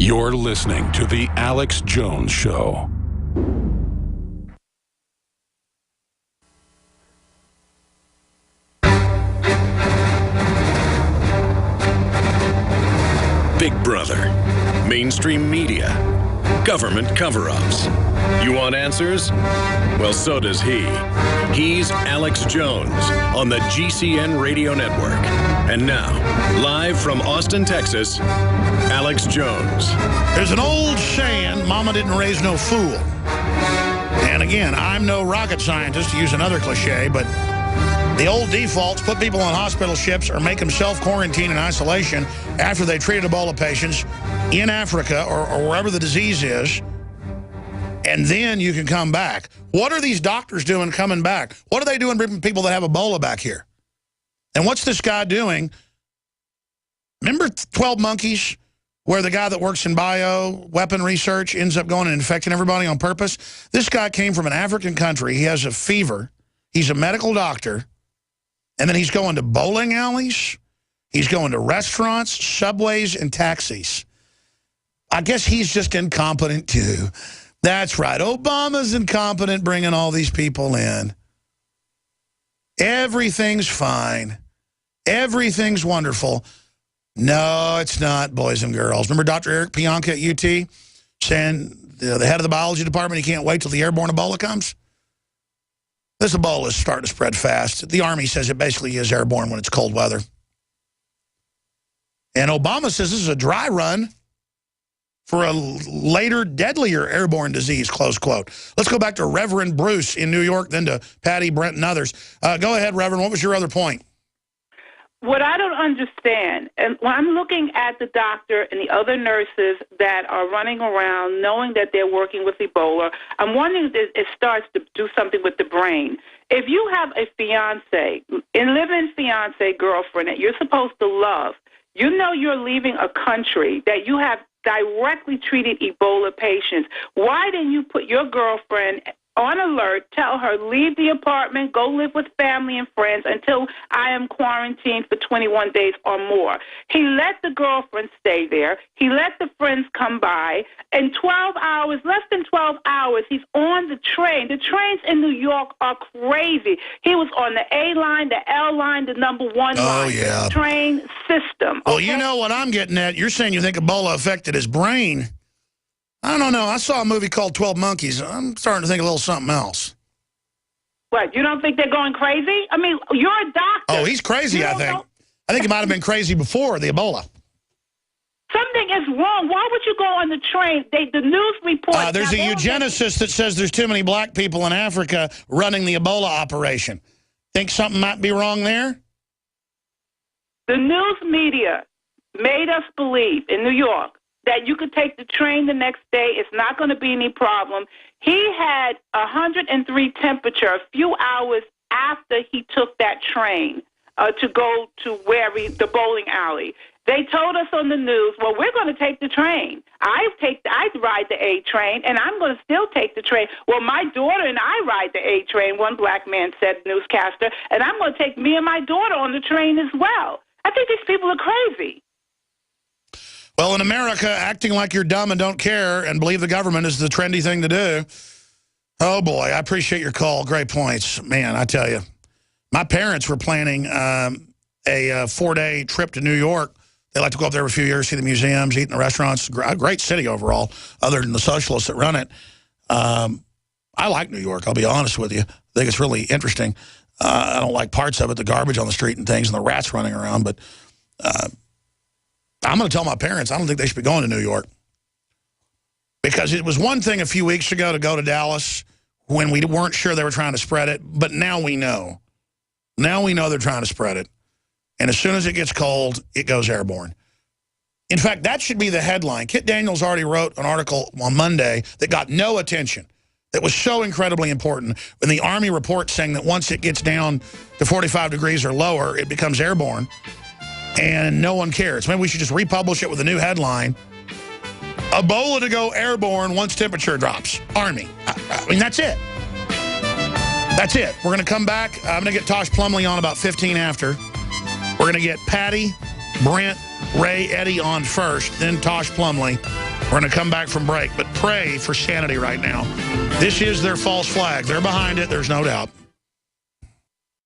You're listening to The Alex Jones Show. Big Brother, mainstream media, government cover-ups. You want answers? Well, so does he. He's Alex Jones on the GCN Radio Network. And now, live from Austin, Texas, Alex Jones. There's an old saying, Mama didn't raise no fool. And again, I'm no rocket scientist, to use another cliche, but the old defaults put people on hospital ships or make them self-quarantine in isolation after they treated Ebola patients in Africa or wherever the disease is, and then you can come back. What are these doctors doing coming back? What are they doing bringing people that have Ebola back here? And what's this guy doing? Remember 12 Monkeys, where the guy that works in bio-weapon research ends up going and infecting everybody on purpose? This guy came from an African country. He has a fever. He's a medical doctor. And then he's going to bowling alleys. He's going to restaurants, subways, and taxis. I guess he's just incompetent, too. That's right. Obama's incompetent bringing all these people in. Everything's fine. Everything's wonderful. No, it's not, boys and girls. Remember Dr. Eric Pianka at UT saying, the head of the biology department, he can't wait till the airborne Ebola comes? This Ebola is starting to spread fast. The Army says it basically is airborne when it's cold weather. And Obama says this is a dry run for a later, deadlier airborne disease, close quote. Let's go back to Reverend Bruce in New York, then to Patty, Brent, and others. Go ahead, Reverend. What was your other point? What I don't understand, and when I'm looking at the doctor and the other nurses that are running around knowing that they're working with Ebola, I'm wondering if it starts to do something with the brain. If you have a fiance, and live-in fiance, girlfriend that you're supposed to love, you know you're leaving a country that you have directly treated Ebola patients. Why didn't you put your girlfriend on alert, tell her, leave the apartment, go live with family and friends until I am quarantined for 21 days or more? He let the girlfriend stay there. He let the friends come by. In 12 hours, less than 12 hours, he's on the train. The trains in New York are crazy. He was on the A line, the L line, the number 1 line. Yeah. Train system. Well, you know what I'm getting at. You're saying you think Ebola affected his brain. I don't know. I saw a movie called 12 Monkeys. I'm starting to think a little something else. What, you don't think they're going crazy? I mean, you're a doctor. Oh, he's crazy, I think. I think he might have been crazy before the Ebola. Something is wrong. Why would you go on the train? The news report... there's a eugenicist that says there's too many black people in Africa running the Ebola operation. Think something might be wrong there? The news media made us believe in New York that you could take the train the next day. It's not going to be any problem. He had 103 temperature a few hours after he took that train to go to the bowling alley. They told us on the news, well, we're going to take the train. I ride the A train, and I'm going to still take the train. Well, my daughter and I ride the A train, one black man said, newscaster, and I'm going to take me and my daughter on the train as well. I think these people are crazy. Well, in America, acting like you're dumb and don't care and believe the government is the trendy thing to do. Oh, boy, I appreciate your call. Great points. Man, I tell you, my parents were planning a 4-day trip to New York. They like to go up there every few years, see the museums, eat in the restaurants. A great city overall, other than the socialists that run it. I like New York, I'll be honest with you. I think it's really interesting. I don't like parts of it, the garbage on the street and things, and the rats running around, but... I'm going to tell my parents I don't think they should be going to New York. Because it was one thing a few weeks ago to go to Dallas when we weren't sure they were trying to spread it, but now we know. Now we know they're trying to spread it. And as soon as it gets cold, it goes airborne. In fact, that should be the headline. Kit Daniels already wrote an article on Monday that got no attention, that was so incredibly important. And the Army report saying that once it gets down to 45 degrees or lower, it becomes airborne. And no one cares. Maybe we should just republish it with a new headline. Ebola to go airborne once temperature drops. Army. I mean, that's it. That's it. We're going to come back. I'm going to get Tosh Plumley on about 15 after. We're going to get Patty, Brent, Ray, Eddie on first, then Tosh Plumley. We're going to come back from break, but pray for sanity right now. This is their false flag. They're behind it, there's no doubt.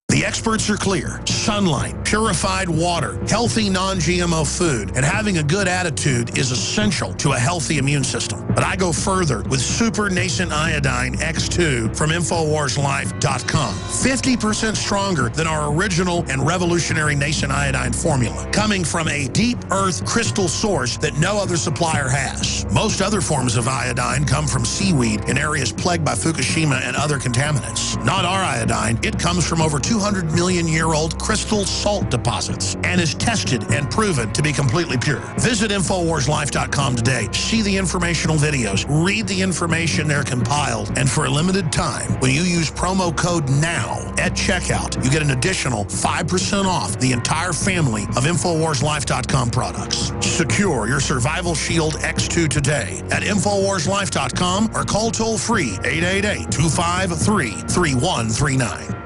The experts are clear. Sunlight, purified water, healthy non-GMO food, and having a good attitude is essential to a healthy immune system. But I go further with Super Nascent Iodine X2 from InfoWarsLife.com. 50% stronger than our original and revolutionary Nascent Iodine formula, coming from a deep earth crystal source that no other supplier has. Most other forms of iodine come from seaweed in areas plagued by Fukushima and other contaminants. Not our iodine. It comes from over 200 million-year-old crystal salt deposits and is tested and proven to be completely pure. Visit InfoWarsLife.com today. See the informational videos. Read the information they're compiled. And for a limited time, when you use promo code NOW at checkout, you get an additional 5% off the entire family of InfoWarsLife.com products. Secure your Survival Shield X2 today at InfoWarsLife.com or call toll-free 888-253-3139.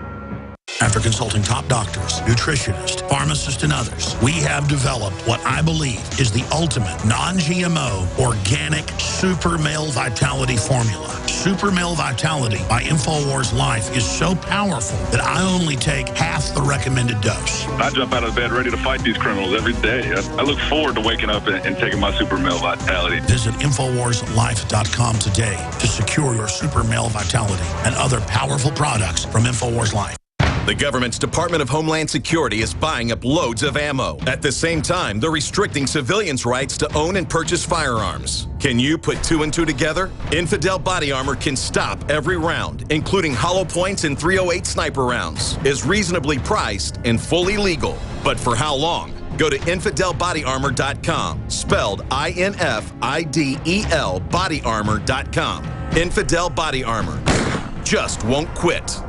After consulting top doctors, nutritionists, pharmacists, and others, we have developed what I believe is the ultimate non-GMO organic Super Male Vitality formula. Super Male Vitality by InfoWars Life is so powerful that I only take half the recommended dose. I jump out of bed ready to fight these criminals every day. I look forward to waking up and taking my Super Male Vitality. Visit InfoWarsLife.com today to secure your Super Male Vitality and other powerful products from InfoWars Life. The government's Department of Homeland Security is buying up loads of ammo. At the same time, they're restricting civilians' rights to own and purchase firearms. Can you put two and two together? Infidel Body Armor can stop every round, including hollow points and .308 sniper rounds, is reasonably priced and fully legal. But for how long? Go to InfidelBodyArmor.com, spelled INFIDEL bodyarmor.com. Infidel Body Armor just won't quit.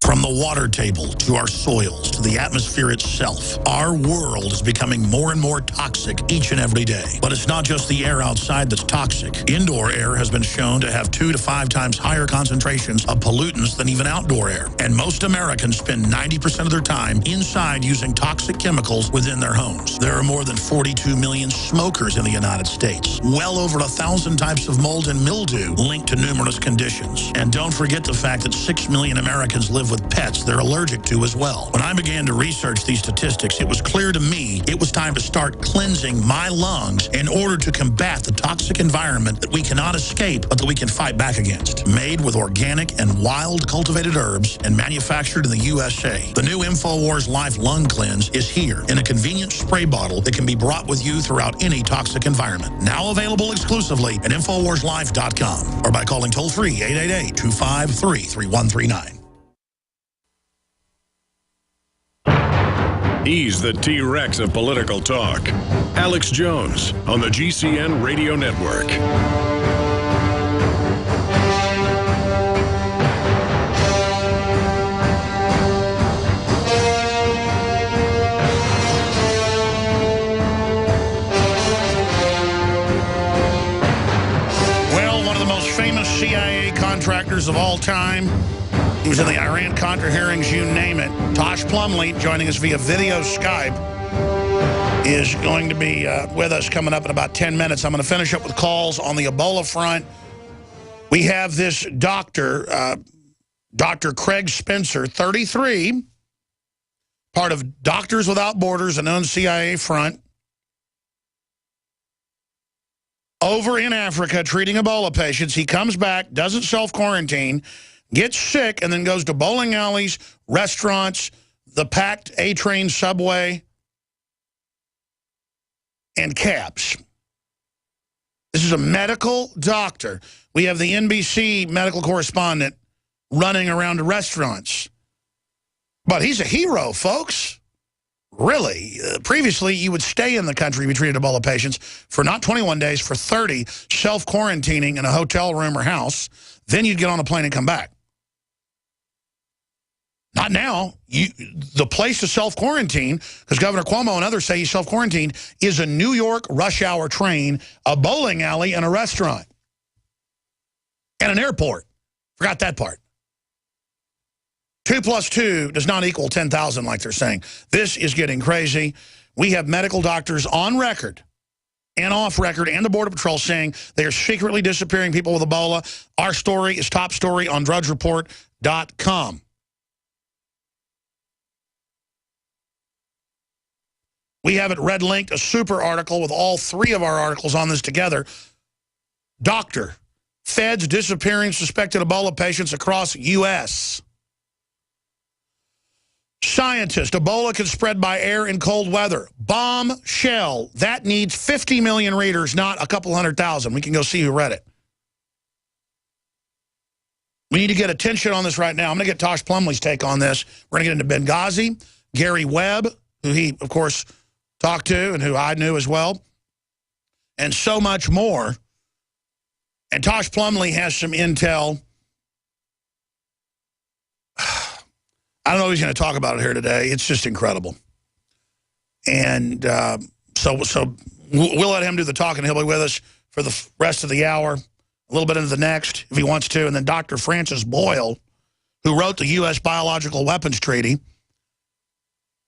From the water table to our soils to the atmosphere itself, our world is becoming more and more toxic each and every day. But it's not just the air outside that's toxic. Indoor air has been shown to have 2 to 5 times higher concentrations of pollutants than even outdoor air. And most Americans spend 90% of their time inside using toxic chemicals within their homes. There are more than 42 million smokers in the United States. Well over 1,000 types of mold and mildew linked to numerous conditions. And don't forget the fact that 6 million Americans live with pets they're allergic to as well. When I began to research these statistics, it was clear to me it was time to start cleansing my lungs in order to combat the toxic environment that we cannot escape, but that we can fight back against. Made with organic and wild cultivated herbs and manufactured in the USA, the new InfoWars Life Lung Cleanse is here in a convenient spray bottle that can be brought with you throughout any toxic environment. Now available exclusively at InfoWarsLife.com or by calling toll-free 888-253-3139. He's the T-Rex of political talk. Alex Jones on the GCN Radio Network. Well, one of the most famous CIA contractors of all time. He was in the Iran-Contra hearings, you name it. Tosh Plumlee, joining us via video Skype, is going to be with us coming up in about 10 minutes. I'm going to finish up with calls on the Ebola front. We have this doctor, Dr. Craig Spencer, 33, part of Doctors Without Borders, a known CIA front, over in Africa treating Ebola patients. He comes back, doesn't self-quarantine, gets sick, and then goes to bowling alleys, restaurants, the packed A-train subway, and cabs. This is a medical doctor. We have the NBC medical correspondent running around to restaurants. But he's a hero, folks. Really. Previously, you would stay in the country if you treated Ebola patients for not 21 days, for 30, self-quarantining in a hotel room or house. Then you'd get on a plane and come back. Not now. The place to self-quarantine, because Governor Cuomo and others say he's self-quarantined, is a New York rush hour train, a bowling alley, and a restaurant. And an airport. Forgot that part. 2 plus 2 does not equal 10,000 like they're saying. This is getting crazy. We have medical doctors on record and off record, and the Border Patrol saying they are secretly disappearing people with Ebola. Our story is top story on drugsreport.com. We have it red linked, a super article with all 3 of our articles on this together. Doctor, feds disappearing suspected Ebola patients across U.S. Scientist, Ebola can spread by air in cold weather. Bombshell. That needs 50 million readers, not a couple 100,000. We can go see who read it. We need to get attention on this right now. I'm going to get Tosh Plumlee's take on this. We're going to get into Benghazi, Gary Webb, who he, of course, talked to and who I knew as well, and so much more. And Tosh Plumlee has some intel. I don't know if he's going to talk about it here today. It's just incredible. And so we'll let him do the talking. He'll be with us for the rest of the hour, a little bit into the next, if he wants to. And then Dr. Francis Boyle, who wrote the U.S. Biological Weapons Treaty.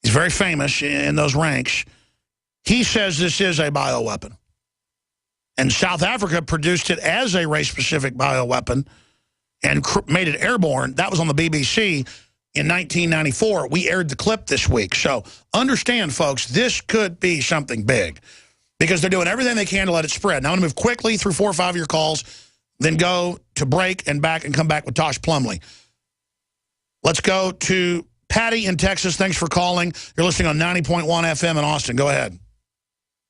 He's very famous in those ranks. He says this is a bioweapon. And South Africa produced it as a race-specific bioweapon and made it airborne. That was on the BBC in 1994. We aired the clip this week. So understand, folks, this could be something big because they're doing everything they can to let it spread. Now I'm going to move quickly through 4 or 5 of your calls, then go to break and back and come back with Tosh Plumlee. Let's go to Patty in Texas. Thanks for calling. You're listening on 90.1 FM in Austin. Go ahead.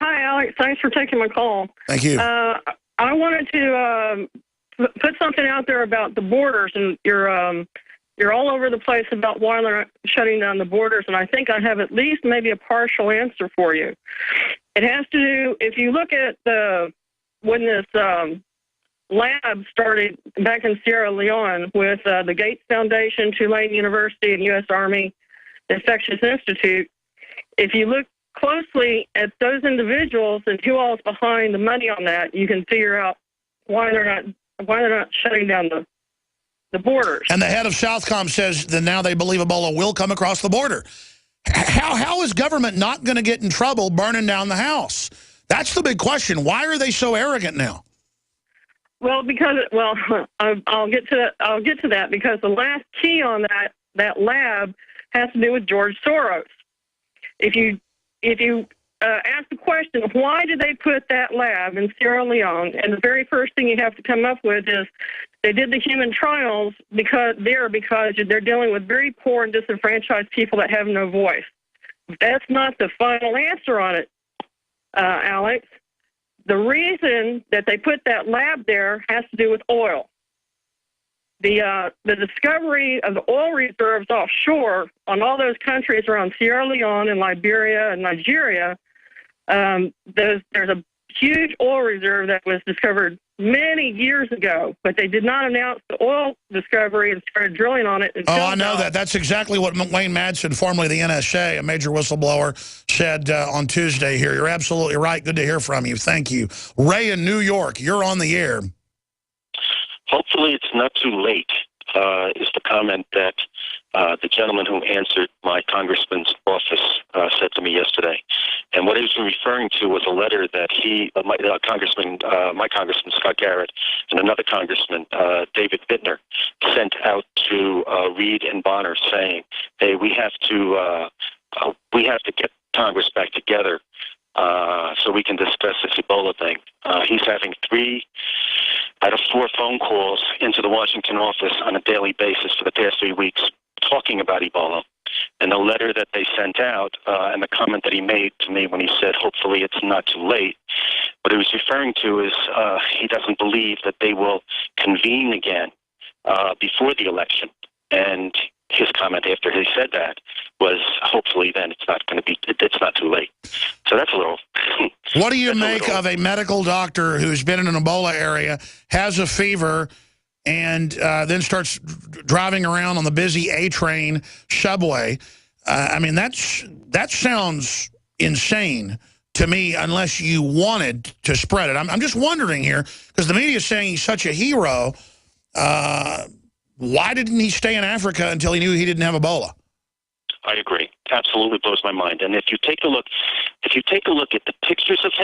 Hi, Alex. Thanks for taking my call. Thank you. I wanted to put something out there about the borders, and you're all over the place about why they're shutting down the borders, and I think I have at least maybe a partial answer for you. It has to do, if you look at when this lab started back in Sierra Leone with the Gates Foundation, Tulane University, and U.S. Army Infectious Institute, if you look closely at those individuals and who all is behind the money on that, you can figure out why they're not shutting down the borders. And the head of Southcom says that now they believe Ebola will come across the border. How is government not going to get in trouble burning down the house? That's the big question. Why are they so arrogant now? Well, I'll get to that because the last key on that lab has to do with George Soros. If you ask the question, why did they put that lab in Sierra Leone? And the very first thing you have to come up with is they did the human trials because they're dealing with very poor and disenfranchised people that have no voice. That's not the final answer on it, Alex. The reason that they put that lab there has to do with oil. The discovery of the oil reserves offshore on all those countries around Sierra Leone and Liberia and Nigeria, there's a huge oil reserve that was discovered many years ago, but they did not announce the oil discovery and started drilling on it. Oh, I know that. That's exactly what Wayne Madsen, formerly the NSA, a major whistleblower, said on Tuesday here. You're absolutely right. Good to hear from you. Thank you. Ray in New York, you're on the air. Hopefully it's not too late, is the comment that the gentleman who answered my congressman's office said to me yesterday. And what he was referring to was a letter that my congressman Scott Garrett and another congressman, David Bittner, sent out to Reid and Bonner saying, hey, we have to get Congress back together so we can discuss this Ebola thing. He's having 3 out of 4 phone calls into the Washington office on a daily basis for the past 3 weeks talking about Ebola. And the letter that they sent out and the comment that he made to me when he said, hopefully it's not too late, what he was referring to is he doesn't believe that they will convene again before the election. And his comment after he said that was, hopefully then it's not too late. So that's a little... What do you make of a medical doctor who's been in an Ebola area, has a fever, and then starts driving around on the busy A-train subway? I mean, that sounds insane to me unless you wanted to spread it. I'm just wondering here, because the media is saying he's such a hero. Why didn't he stay in Africa until he knew he didn't have Ebola? I agree. Absolutely blows my mind. And if you take a look at the pictures of him,